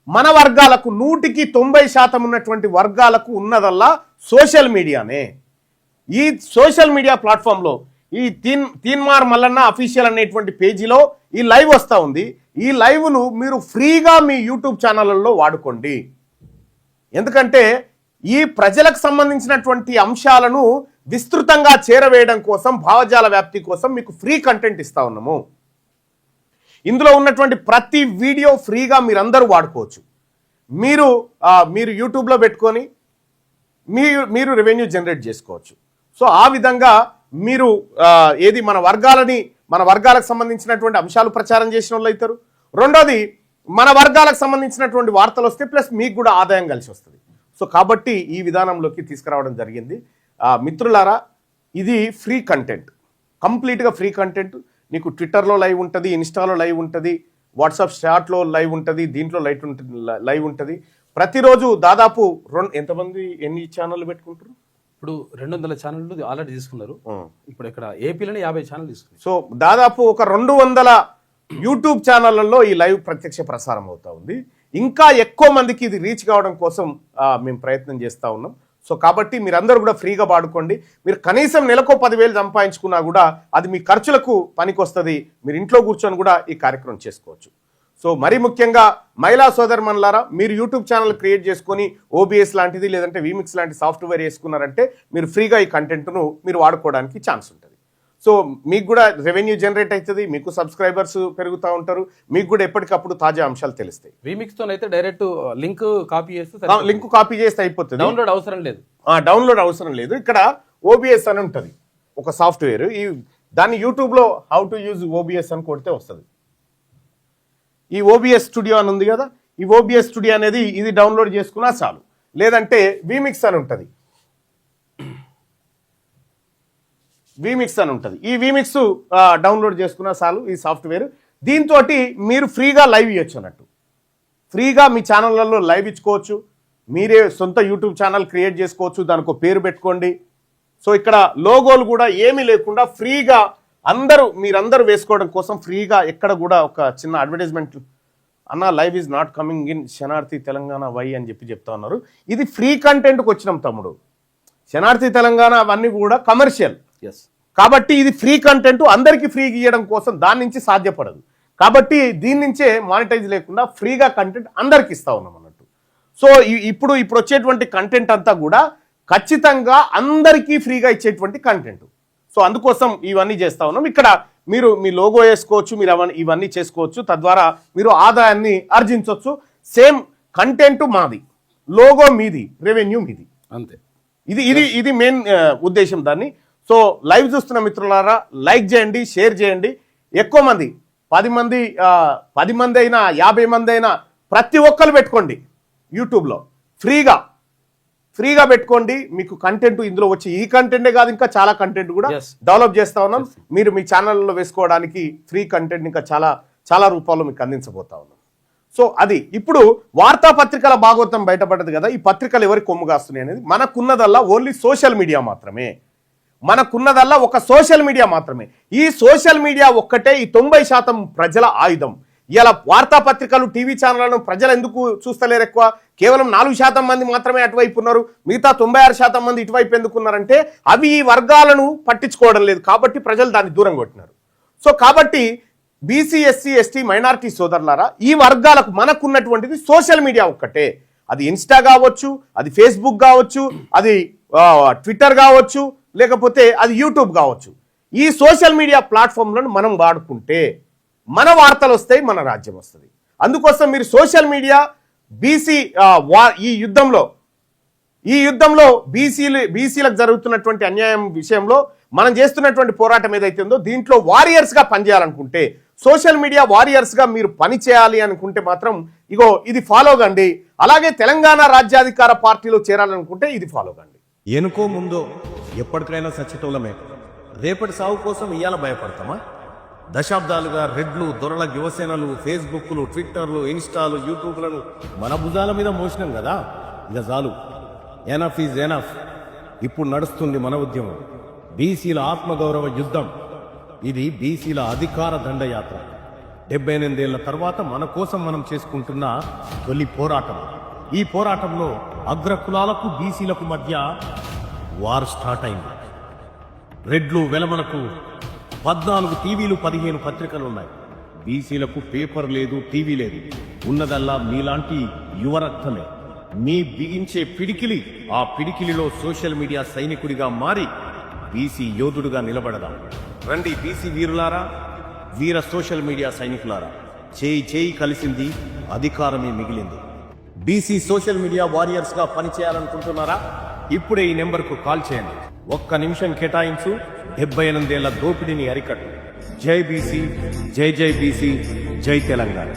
మన వర్గాలకు 100% ఉన్నటువంటి వర్గాలకు ఉన్నదల్లా సోషల్ మీడియానే. ఈ సోషల్ మీడియా ప్లాట్ఫామ్లో ఈ తీన్మార్ మల్లన్న అఫీషియల్ అనేటువంటి పేజీలో ఈ లైవ్ వస్తూ ఉంది. ఈ లైవ్ను మీరు ఫ్రీగా మీ యూట్యూబ్ ఛానళ్ళలో వాడుకోండి. ఎందుకంటే ఈ ప్రజలకు సంబంధించినటువంటి అంశాలను విస్తృతంగా చేరవేయడం కోసం, భావజాల వ్యాప్తి కోసం మీకు ఫ్రీ కంటెంట్ ఇస్తా ఉన్నాము. ఇందులో ఉన్నటువంటి ప్రతి వీడియో ఫ్రీగా మీరందరూ వాడుకోవచ్చు. మీరు యూట్యూబ్లో పెట్టుకొని మీరు రెవెన్యూ జనరేట్ చేసుకోవచ్చు. సో ఆ విధంగా మీరు ఏది మన వర్గాలకు సంబంధించినటువంటి అంశాలు ప్రచారం చేసిన వాళ్ళు అవుతారు. రెండోది మన వర్గాలకు సంబంధించినటువంటి వార్తలు వస్తే ప్లస్ మీకు కూడా ఆదాయం కలిసి వస్తుంది. సో కాబట్టి ఈ విధానంలోకి తీసుకురావడం జరిగింది. మిత్రులారా, ఇది ఫ్రీ కంటెంట్, కంప్లీట్గా ఫ్రీ కంటెంట్. నీకు ట్విట్టర్లో లైవ్ ఉంటుంది, ఇన్స్టాలో లైవ్ ఉంటుంది, వాట్సాప్ చాట్లో లైవ్ ఉంటుంది, దీంట్లో లైవ్ ఉంటుంది. ప్రతిరోజు దాదాపు ఎంతమంది ఎన్ని ఛానళ్ళు పెట్టుకుంటారు? ఇప్పుడు 200 ఛానళ్ళు ఆల్రెడీ తీసుకున్నారు. ఇప్పుడు ఇక్కడ ఏపీలోనే 50 ఛానల్ తీసుకున్నారు. సో దాదాపు ఒక 200 యూట్యూబ్ ఛానళ్లలో ఈ లైవ్ ప్రత్యక్ష ప్రసారం అవుతా ఉంది. ఇంకా ఎక్కువ మందికి ఇది రీచ్ కావడం కోసం మేము ప్రయత్నం చేస్తూ ఉన్నాం. సో కాబట్టి మీరందరూ కూడా ఫ్రీగా వాడుకోండి. మీరు కనీసం నెలకు 10,000 సంపాదించుకున్నా కూడా అది మీ ఖర్చులకు పనికొస్తుంది. మీరు ఇంట్లో కూర్చొని కూడా ఈ కార్యక్రమం చేసుకోవచ్చు. సో మరీ ముఖ్యంగా మహిళా సోదరుమణులారా, మీరు యూట్యూబ్ ఛానల్ క్రియేట్ చేసుకొని ఓబీఎస్ లాంటిది లేదంటే వీమిక్స్ లాంటి సాఫ్ట్వేర్ వేసుకున్నారంటే మీరు ఫ్రీగా ఈ కంటెంట్ను మీరు వాడుకోవడానికి ఛాన్స్ ఉంటుంది. సో మీకు కూడా రెవెన్యూ జనరేట్ అవుతుంది, మీకు సబ్స్క్రైబర్స్ పెరుగుతూ ఉంటారు, మీకు కూడా ఎప్పటికప్పుడు తాజా అంశాలు తెలుస్తాయి. వీమిక్స్తో అయితే డైరెక్ట్ లింక్ కాపీ చేస్తే అయిపోతుంది. డౌన్లోడ్ అవసరం లేదు. ఇక్కడ ఓబీఎస్ అని ఉంటుంది ఒక సాఫ్ట్వేర్. దాన్ని యూట్యూబ్లో హౌ టు యూజ్ ఓబీఎస్ అని కొడితే వస్తుంది. ఈ ఓబీఎస్ స్టూడియో అని ఉంది కదా, ఈ ఓబీఎస్ స్టూడియో అనేది ఇది డౌన్లోడ్ చేసుకున్నా చాలు. లేదంటే వీమిక్స్ అని ఉంటుంది, ఈ వీమిక్స్ డౌన్లోడ్ చేసుకున్నా చాలు. ఈ సాఫ్ట్వేర్ దీంతో మీరు ఫ్రీగా లైవ్ ఇవ్వచ్చు అన్నట్టు. ఫ్రీగా మీ ఛానళ్ళల్లో లైవ్ ఇచ్చుకోవచ్చు. మీరే సొంత యూట్యూబ్ ఛానల్ క్రియేట్ చేసుకోవచ్చు, దానికి ఒక పేరు పెట్టుకోండి. సో ఇక్కడ లోగోలు కూడా ఏమీ లేకుండా ఫ్రీగా మీరందరూ వేసుకోవడం కోసం ఫ్రీగా ఎక్కడ కూడా ఒక చిన్న అడ్వర్టైజ్మెంట్ అన్న live is not coming in శనార్థి తెలంగాణ వై అని చెప్తా ఉన్నారు. ఇది ఫ్రీ కంటెంట్కి వచ్చినాం తమ్ముడు. శనార్థి తెలంగాణ అవన్నీ కూడా కమర్షియల్. కాబట్టి ఇది ఫ్రీ కంటెంట్ అందరికీ ఫ్రీగా ఇవ్వడం కోసం దాని నుంచి సాధ్యపడదు. కాబట్టి దీని నుంచే మానిటైజ్ లేకుండా ఫ్రీగా కంటెంట్ అందరికి ఇస్తా ఉన్నాం అన్నట్టు. సో ఇప్పుడు వచ్చేటువంటి కంటెంట్ అంతా కూడా ఖచ్చితంగా అందరికీ ఫ్రీగా ఇచ్చేటువంటి కంటెంట్. సో అందుకోసం ఇవన్నీ చేస్తా ఉన్నాం. ఇక్కడ మీరు మీ లోగో వేసుకోవచ్చు, మీరు ఇవన్నీ చేసుకోవచ్చు. తద్వారా మీరు ఆదాయాన్ని ఆర్జించవచ్చు. సేమ్ కంటెంట్ మాది, లోగో మీది, రెవెన్యూ మీది, అంతే. ఇది మెయిన్ ఉద్దేశం దాన్ని. సో లైవ్ చూస్తున్న మిత్రులారా, లైక్ చేయండి, షేర్ చేయండి. ఎక్కువ మంది 10 మంది అయినా 50 మంది అయినా ప్రతి ఒక్కరు పెట్టుకోండి. యూట్యూబ్లో ఫ్రీగా పెట్టుకోండి. మీకు కంటెంట్ ఇందులో వచ్చి ఈ కంటెంటే కాదు, ఇంకా చాలా కంటెంట్ కూడా డెవలప్ చేస్తా ఉన్నాం. మీరు మీ ఛానల్లో వేసుకోవడానికి ఫ్రీ కంటెంట్ ఇంకా చాలా చాలా రూపాల్లో మీకు అందించబోతా ఉన్నాం. సో అది ఇప్పుడు వార్తాపత్రికల భాగవతం బయటపడ్డది కదా. ఈ పత్రికలు ఎవరికి కొమ్ము కాస్తున్నాయి అనేది మనకున్నదల్లా ఓన్లీ సోషల్ మీడియా మాత్రమే. మనకున్నదల్లా ఒక సోషల్ మీడియా మాత్రమే. ఈ సోషల్ మీడియా ఒక్కటే ఈ 90% ప్రజల ఆయుధం. ఇలా వార్తాపత్రికలు, టీవీ ఛానళ్లను ప్రజలు ఎందుకు చూస్తలేరు? ఎక్కువ కేవలం 4% మంది మాత్రమే అటువైపు ఉన్నారు, మిగతా 96% మంది ఇటువైపు ఎందుకున్నారంటే అవి ఈ వర్గాలను పట్టించుకోవడం లేదు కాబట్టి ప్రజలు దాన్ని దూరం కొట్టినారు. సో కాబట్టి బీసీ, ఎస్సీ, ఎస్టీ, మైనారిటీ సోదరులారా, ఈ వర్గాలకు మనకున్నటువంటిది సోషల్ మీడియా ఒక్కటే. అది ఇన్స్టా కావచ్చు, అది ఫేస్బుక్ కావచ్చు, అది ట్విట్టర్ కావచ్చు, లేకపోతే అది యూట్యూబ్ కావచ్చు. ఈ సోషల్ మీడియా ప్లాట్ఫామ్లను మనం వాడుకుంటే మన వార్తలు వస్తాయి, మన రాజ్యం వస్తుంది. అందుకోసం మీరు సోషల్ మీడియా బీసీ ఈ యుద్ధంలో బీసీలకు జరుగుతున్నటువంటి అన్యాయం విషయంలో మనం చేస్తున్నటువంటి పోరాటం ఏదైతే ఉందో దీంట్లో వారియర్స్గా పనిచేయాలనుకుంటే, సోషల్ మీడియా వారియర్స్గా మీరు పని చేయాలి అనుకుంటే మాత్రం ఇది ఫాలో కండి. అలాగే తెలంగాణ రాజ్యాధికార పార్టీలో చేరాలనుకుంటే ఇది ఫాలో కండి. ఎనుకో ముందో ఎప్పటికైనా సచ్చితోలమే. రేపటి సాగు కోసం ఇవాళ భయపడతామా? దశాబ్దాలుగా రెడ్లు, దొరల యువసేనలు, ఫేస్బుక్లు, ట్విట్టర్లు, ఇన్స్టాలు, యూట్యూబ్లను మన భుజాల మీద మోసినాం కదా. ఇక చాలు, ఎనఫ్ ఈజ్ ఎనఫ్. ఇప్పుడు నడుస్తుంది మన ఉద్యమం, బీసీల ఆత్మగౌరవ యుద్ధం. ఇది బీసీల అధికార దండయాత్ర. 78 ఏళ్ల తర్వాత మన కోసం మనం చేసుకుంటున్న తొలి పోరాటం. ఈ పోరాటంలో అగ్రకులాలకు బీసీలకు మధ్య వార్ స్టార్ట్ అయింది. రెడ్లు వెలమలకు 14 టీవీలు 15 పత్రికలు ఉన్నాయి. బీసీలకు పేపర్ లేదు, టీవీ లేదు. ఉన్నదల్లా మీలాంటి యువరక్తమే. మీ బిగించే పిడికిలి, ఆ పిడికిలిలో సోషల్ మీడియా సైనికుడిగా మారి బీసీ యోధుడుగా నిలబడదాం. రండి బీసీ వీరులారా, వీర సోషల్ మీడియా సైనికులారా, చేయి కలిసింది, అధికారమే మిగిలింది. బీసీ సోషల్ మీడియా వారియర్స్ గా పనిచేయాలనుకుంటున్నారా? ఇప్పుడే ఈ నెంబర్కు కాల్ చేయండి. 1 నిమిషం కేటాయించు, 78 ఏళ్ల దోపిడీని అరికట్టు. జై బీసీ, జై బీసీ, జై తెలంగాణ.